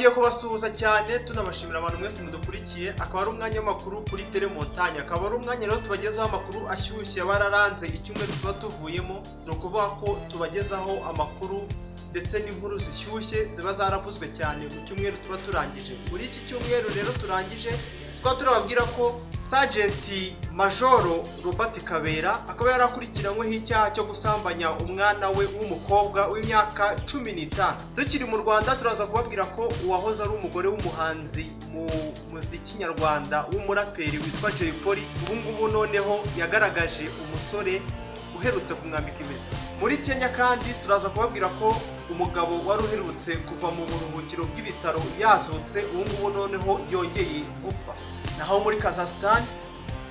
twongeye kubasuhuza cyane tunabashimira abantu mwese mudukurikiye. Akaba ari umwanya w'amakuru kuri Tele Montagne, akaba ari umwanya rero tubagezaho amakuru ashyushye bararanze icyumweru tuba tuvuyemo. No kuvuga ko tubagezaho amakuru ndetse n'inkuru zishyushye ziba zaravuzwe cyane mu cyumweru tuba turangije. Muri iki cyumweru rero turangije turababwira ko Sergent Robert Kabera akaba yarakurikiranyweho icyaha cyo gusambanya umwana we w'umukobwa w'imyaka 15. Tukiri mu Rwanda turaza kubabwira ko uwahoze ari umugore w'umuhanzi mu muziki nyarwanda w'umuraperi witwa Jay ubu noneho yagaragaje umusore uherutse kumwambika impeta. Muri Kenya kandi turaza kubabwira ko umugabo wari uherutse kuva mu buruhukiro bw'ibitaro yazutse ubu noneho yongeye gupfa. Naho muri Kazakhstan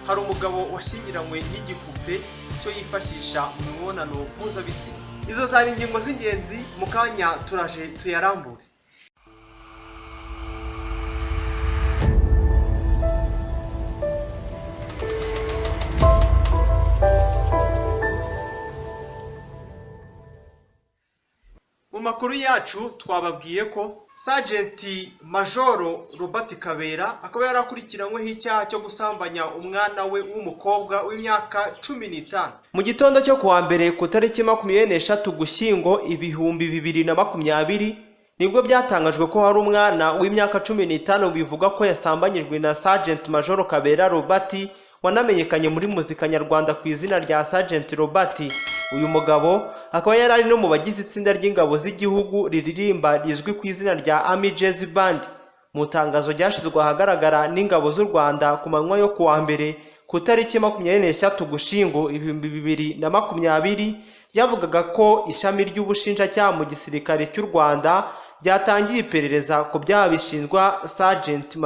hari umugabo washyingiranywe n'igipupe cyo yifashisha mu mibonano mpuzabitsina. Izo zari ingingo z'ingenzi, mu kanya turaje tuyarambure. Mu makuru yacu twababwiye ko Sergent Robert Kabera akaba yarakurikiranyweho icyaha cyo gusambanya umwana we w'umukobwa w'imyaka 15. Mu gitondo cyo kuwa mbere ku tariki 23 Ugushyingo 2020 nibwo byatangajwe ko hari umwana w'imyaka 15 bivuga ko yasambanyijwe na Sergent Kabera Robert wanamenyekanye muri muzika nyarwanda ku izina rya Sergent Robert. Uyu mugabo akaba yarari no mu bagize itsinda ry'ingabo z'igihugu riririmba rizwi ku izina rya Army Jazz Band. Mu tangazo ryashizwe ahagaragara n'ingabo z'u Rwanda ku manywa yo kuwa mbere ku tariki 23 Ugushyingo 2020 yavugaga ko ishami ry'ubushinjacyaha mu gisirikare cy'u Rwanda ryatangiye iperereza ku byaha bishinjwa Sergent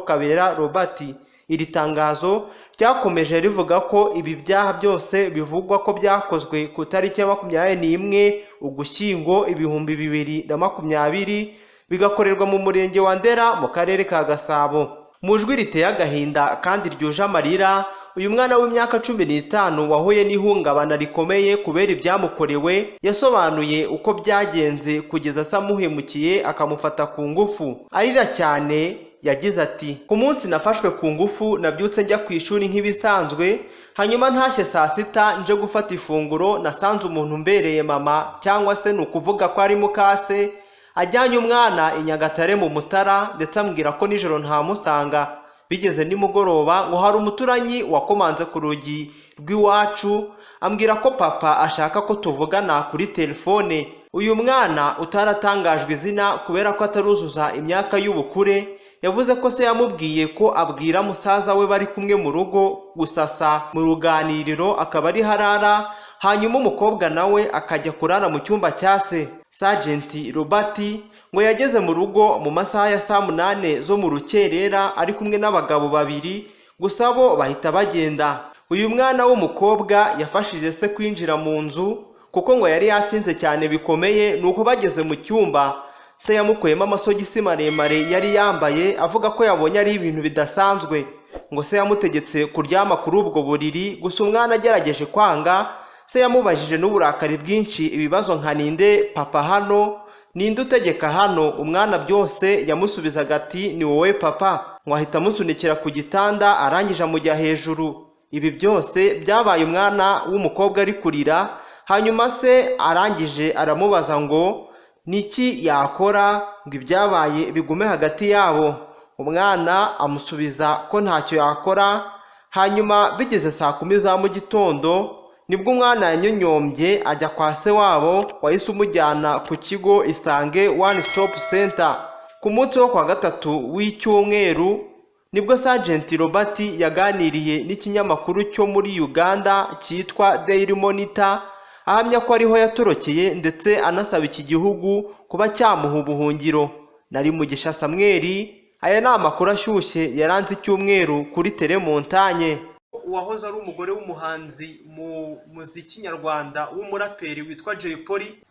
Kabera Robert. Iri tangazo ryakomeje rivuga ko ibi byaha byose bivugwa ko byakozwe ku tariki 21 Ugushyingo 2020 bigakorerwa mu murenge wa Ndera mu karere ka Gasabo. Mu jwi riteye agahinda kandi ryuje amarira, uyu mwana w'imyaka 15 wahuye n'ihungabana rikomeye kubera ibyamukorewe yasobanuye uko byagenze kugeza samuhemukiye akamufata ku ngufu. Arira cyane yagize ati, ku munsi nafashwe ku ngufu nabyutse njya ku ishuri nk'ibisanzwe, hanyuma ntashye saa sita nje gufata ifunguro nasanze umuntu mbereye mama cyangwa se nukuvuga ko ari mukase ajyanye umwana i Nyagatare mu Mutara, ndetse ambwira ko nijoro ntamusanga. Bigeze nimugoroba ngo hari umuturanyi wakomanze ku rugi rw'iwacu ambwira ko papa ashaka ko tuvugana kuri telefone. Uyu mwana utaratangajwe izina kubera ko ataruzuza imyaka y'ubukure yavuze ko se yamubwiye ko abwira musaza we bari kumwe mu rugo gusasa mu ruganiriro akaba ari harara, hanyuma umukobwa nawe akajya kurara mu cyumba cya se. Sergent Robert ngo yageze mu rugo mu masaha ya saa 8 zo mu rukerera ari kumwe n'abagabo babiri, gusa bo bahita bagenda. Uyu mwana w'umukobwa yafashije se kwinjira mu nzu kuko ngo yari yasinze cyane bikomeye, nuko bageze mu cyumba se yamukuyemo amasogisi maremare yari yambaye avuga ko yabonye ari ibintu bidasanzwe. Ngo se yamutegetse kuryama kuri ubwo buriri, gusa umwana agerageje kwanga se yamubajije n'uburakari bwinshi ibibazo nka ninde papa hano, ninde utegeka hano. Umwana byose yamusubizaga ati ni wowe papa. Ngo ahita amusunikira ku gitanda arangije amujya hejuru. Ibi byose byabaye umwana w'umukobwa ari kurira, hanyuma se arangije aramubaza ngo niki yakora ngo ibyabaye bigume hagati yabo. Umwana amusubiza ko ntacyo yakora. Hanyuma bigeze saa 10 za mu gitondo nibwo umwana yanyonyombye ajya kwa se wabo wahise umujyana ku kigo Isange One Stop Center. Ku munsi wo kwa gatatu w'icyumweru nibwo Sergent Robert yaganiriye n'ikinyamakuru cyo muri Uganda cyitwa Daily Monitor, ahamya ko ariho yatorokeye ndetse anasaba iki gihugu kuba cyamuha ubuhungiro. Nari Mugisha Samweli, aya ni amakuru ashyushye yaranze icyumweru kuri Tele Montagne. Uwahoze ari umugore w'umuhanzi mu muziki nyarwanda w'umuraperi witwa Jay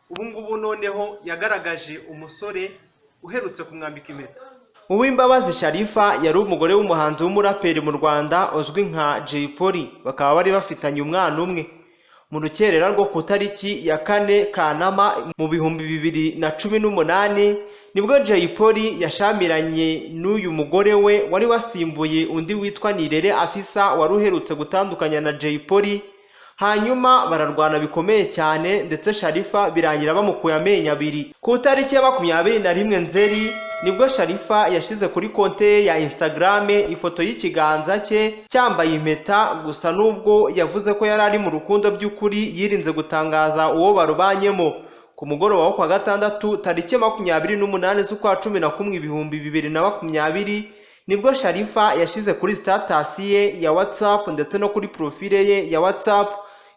ubu noneho yagaragaje umusore uherutse kumwambika impeta. Uwimbabazi Sharifa yari umugore w'umuhanzi w'umuraperi mu Rwanda uzwi nka Jay bakaba bari bafitanye umwana umwe. mu rukerera rwo ku tariki ya 4 Kanama mu 2018 nibwo Jay Polly yashamiranye n'uyu mugore we wari wasimbuye undi witwa Nirere Afisa wari uherutse gutandukanya na Jay Polly, hanyuma bararwana bikomeye cyane ndetse Sharifa birangira bamukuye amenyo abiri. Ku tariki ya 21 Nzeri nibwo Sharifa yashize kuri konte ya Instagram ifoto y'ikiganza cye cyambaye impeta, gusa nubwo yavuze ko yari ari mu rukundo by'ukuri yirinze gutangaza uwo barubanyemo. Ku mugoroba wo kwa gatandatu tariki 28 z'ukwa 11 2020 nibwo Sharifa yashize kuri status ye ya WhatsApp ndetse no kuri profile ye ya WhatsApp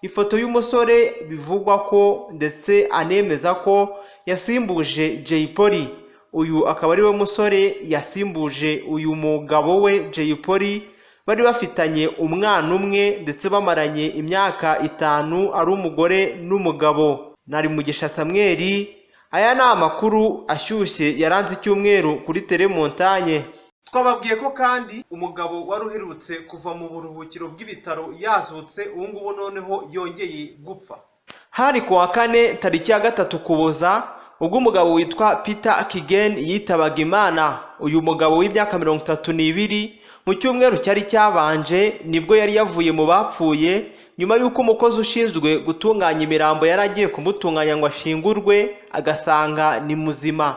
ifoto y'umusore bivugwa ko ndetse anemeza ko yasimbuje Jay Polly. Uyu akaba ari we musore yasimbuje uyu mugabo we Jay Polly, bari bafitanye umwana umwe ndetse bamaranye imyaka 5 ari umugore n'umugabo. Nari Mugisha Samuel, aya ni amakuru ashyushye yaranze icyumweru kuri Telemontagne. Twababwiye ko kandi umugabo wari uherutse kuva mu buruhukiro bw'ibitaro yazutse, ubu ngubu noneho yongeye gupfa. Hari ku wa 4 tariki ya 3 Ukuboza ubwo umugabo witwa Peter Kigen yitabaga Imana. Uyu mugabo w'imyaka 32 mu cyumweru cyari cyabanje nibwo yari yavuye mu bapfuye nyuma y'uko umukozi ushinzwe gutunganya imirambo yaragiye kumutunganya ngo ashingurwe agasanga ni muzima.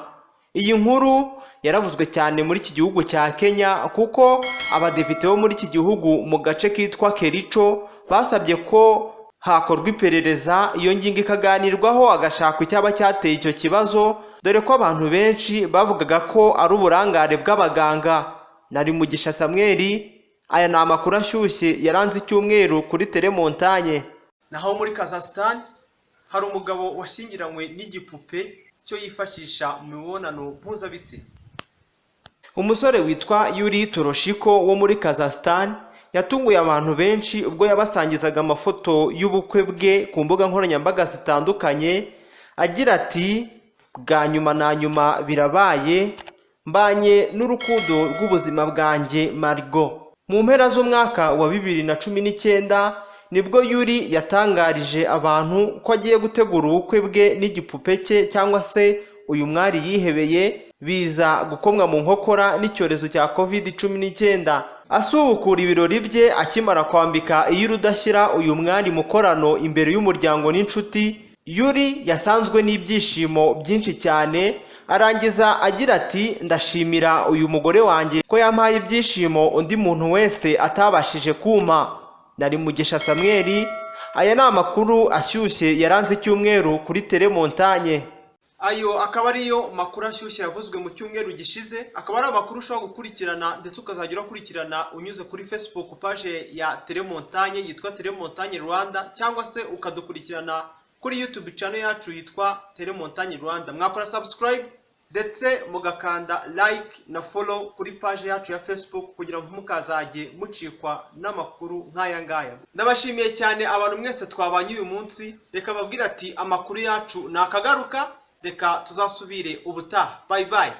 Iyi nkuru yaravuzwe cyane muri iki gihugu cya Kenya kuko abadepite bo muri iki gihugu mu gace kitwa Kericho basabye ko hakorwa iperereza, iyo ngingo ikaganirwaho agashakwa icyaba cyateye icyo kibazo, dore ko abantu benshi bavugaga ko ari uburangare bw'abaganga. Nari Mugisha Samuel, aya ni amakuru ashyushye yaranze icyumweru kuri Telemontagne. Naho muri Kazakhstan hari umugabo washyingiranywe n'igipupe cyo yifashisha mu mibonano mpuzabitsina. Umusore witwa Yuri Toroshiko wo muri Kazakhstan yatunguye abantu benshi ubwo yabasangizaga amafoto y'ubukwe bwe ku mbuga nkoranyambaga zitandukanye agira ati, bwa nyuma na nyuma birabaye, mbanye n'urukundo rw'ubuzima bwanjye Margot. Mu mpera z'umwaka wa 2019 nibwo Yuri yatangarije abantu ko agiye gutegura ubukwe bwe n'igipupe cye cyangwa se uyu mwari yihebeye, biza gukomwa mu nkokora n'icyorezo cya COVID-19. Asubukura ibirori bye akimara kwambika iyi rudashyira uyu mwari mukorano imbere y'umuryango n'inshuti, Yuri yasanzwe n'ibyishimo byinshi cyane, arangiza agira ati, ndashimira uyu mugore wanjye ko yampaye ibyishimo undi muntu wese atabashije kumpa. Nari Mugisha Samuel, aya ni amakuru ashyushye yaranze icyumweru kuri Telemontagne. Ayo akaba ariyo makuru ashyushye yavuzwe mu cyumweru gishize, akaba ari amakuru ushobora gukurikirana ndetse ukazajya urakurikirana unyuze kuri Facebook page ya Telemontagne yitwa Telemontagne Rwanda, cyangwa se ukadukurikirana kuri YouTube channel yacu yitwa Telemontagne Rwanda. Mwakora subscribe ndetse mugakanda like na follow kuri page yacu ya Facebook kugira ngo mukazajye mucikwa n'amakuru nk'aya ngaya. Ndabashimiye cyane abantu mwese twabanye uyu munsi, reka babwira ati amakuru yacu nakagaruka, reka tuzasubire ubutaha. Bye bye.